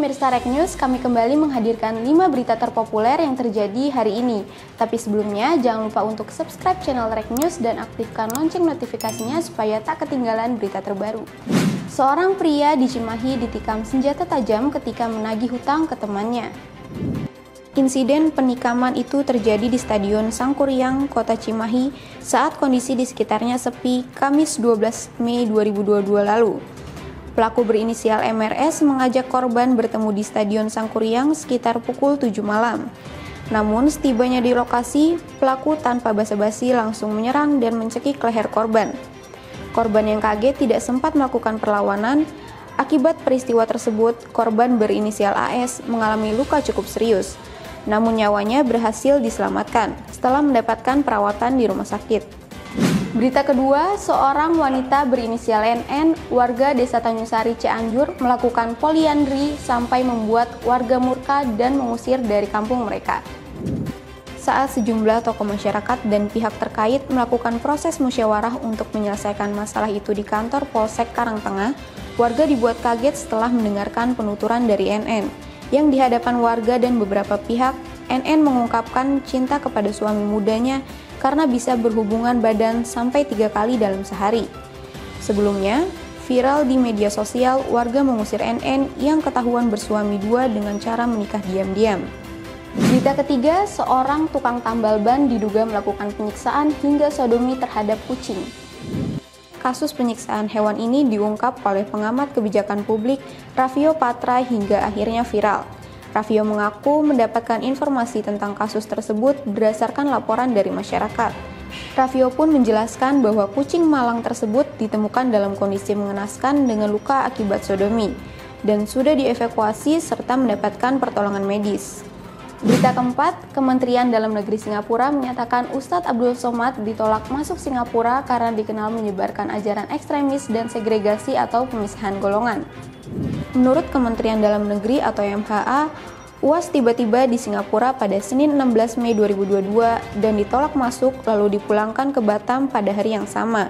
pemirsa Rek News, kami kembali menghadirkan 5 berita terpopuler yang terjadi hari ini. Tapi sebelumnya, jangan lupa untuk subscribe channel Rek News dan aktifkan lonceng notifikasinya supaya tak ketinggalan berita terbaru. Seorang pria di Cimahi ditikam senjata tajam ketika menagih hutang ke temannya. Insiden penikaman itu terjadi di Stadion Sangkuriang, Kota Cimahi saat kondisi di sekitarnya sepi Kamis 12 Mei 2022 lalu. Pelaku berinisial MRS mengajak korban bertemu di Stadion Sangkuriang sekitar pukul 7 malam. Namun setibanya di lokasi, pelaku tanpa basa-basi langsung menyerang dan mencekik leher korban. Korban yang kaget tidak sempat melakukan perlawanan. Akibat peristiwa tersebut, korban berinisial AS mengalami luka cukup serius. Namun nyawanya berhasil diselamatkan setelah mendapatkan perawatan di rumah sakit. Berita kedua, seorang wanita berinisial NN, warga Desa Tanjungsari, Cianjur, melakukan poliandri sampai membuat warga murka dan mengusir dari kampung mereka. Saat sejumlah tokoh masyarakat dan pihak terkait melakukan proses musyawarah untuk menyelesaikan masalah itu di kantor Polsek Karangtengah, warga dibuat kaget setelah mendengarkan penuturan dari NN. Yang di hadapan warga dan beberapa pihak, NN mengungkapkan cinta kepada suami mudanya karena bisa berhubungan badan sampai 3 kali dalam sehari. Sebelumnya, viral di media sosial warga mengusir NN yang ketahuan bersuami 2 dengan cara menikah diam-diam. Berita ketiga, seorang tukang tambal ban diduga melakukan penyiksaan hingga sodomi terhadap kucing. Kasus penyiksaan hewan ini diungkap oleh pengamat kebijakan publik Raffio Patra hingga akhirnya viral. Raffio mengaku mendapatkan informasi tentang kasus tersebut berdasarkan laporan dari masyarakat. Raffio pun menjelaskan bahwa kucing malang tersebut ditemukan dalam kondisi mengenaskan dengan luka akibat sodomi dan sudah dievakuasi serta mendapatkan pertolongan medis. Berita keempat, Kementerian Dalam Negeri Singapura menyatakan Ustadz Abdul Somad ditolak masuk Singapura karena dikenal menyebarkan ajaran ekstremis dan segregasi atau pemisahan golongan. Menurut Kementerian Dalam Negeri atau MHA, UAS tiba-tiba di Singapura pada Senin 16 Mei 2022 dan ditolak masuk lalu dipulangkan ke Batam pada hari yang sama.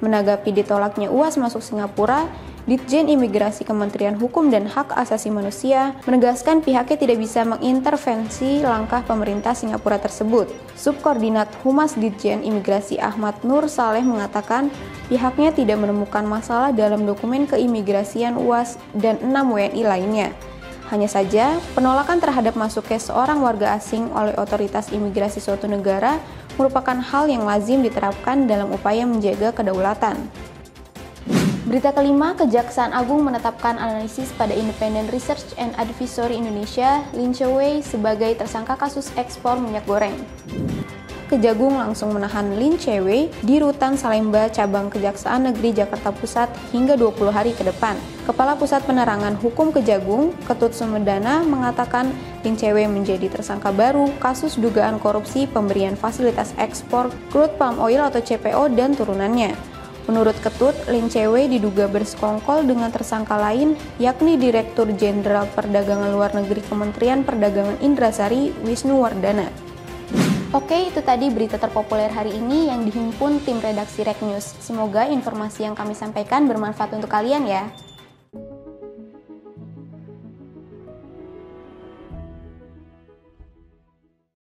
Menanggapi ditolaknya UAS masuk Singapura, Ditjen Imigrasi Kementerian Hukum dan Hak Asasi Manusia menegaskan pihaknya tidak bisa mengintervensi langkah pemerintah Singapura tersebut. Subkoordinat Humas Ditjen Imigrasi Ahmad Nur Saleh mengatakan pihaknya tidak menemukan masalah dalam dokumen keimigrasian UAS dan 6 WNI lainnya. Hanya saja, penolakan terhadap masuknya seorang warga asing oleh otoritas imigrasi suatu negara merupakan hal yang lazim diterapkan dalam upaya menjaga kedaulatan. Berita kelima, Kejaksaan Agung menetapkan analisis pada Independent Research and Advisory Indonesia, Lin Che-wei, sebagai tersangka kasus ekspor minyak goreng. Kejagung langsung menahan Lin Che-wei di Rutan Salemba Cabang Kejaksaan Negeri Jakarta Pusat hingga 20 hari ke depan. Kepala Pusat Penerangan Hukum Kejagung, Ketut Sumedana, mengatakan Lin Che-wei menjadi tersangka baru kasus dugaan korupsi pemberian fasilitas ekspor crude palm oil atau CPO dan turunannya. Menurut Ketut, Lin Che-wei diduga bersekongkol dengan tersangka lain, yakni Direktur Jenderal Perdagangan Luar Negeri Kementerian Perdagangan Indrasari, Wisnu Wardana. Oke, itu tadi berita terpopuler hari ini yang dihimpun tim redaksi Rek News. Semoga informasi yang kami sampaikan bermanfaat untuk kalian ya.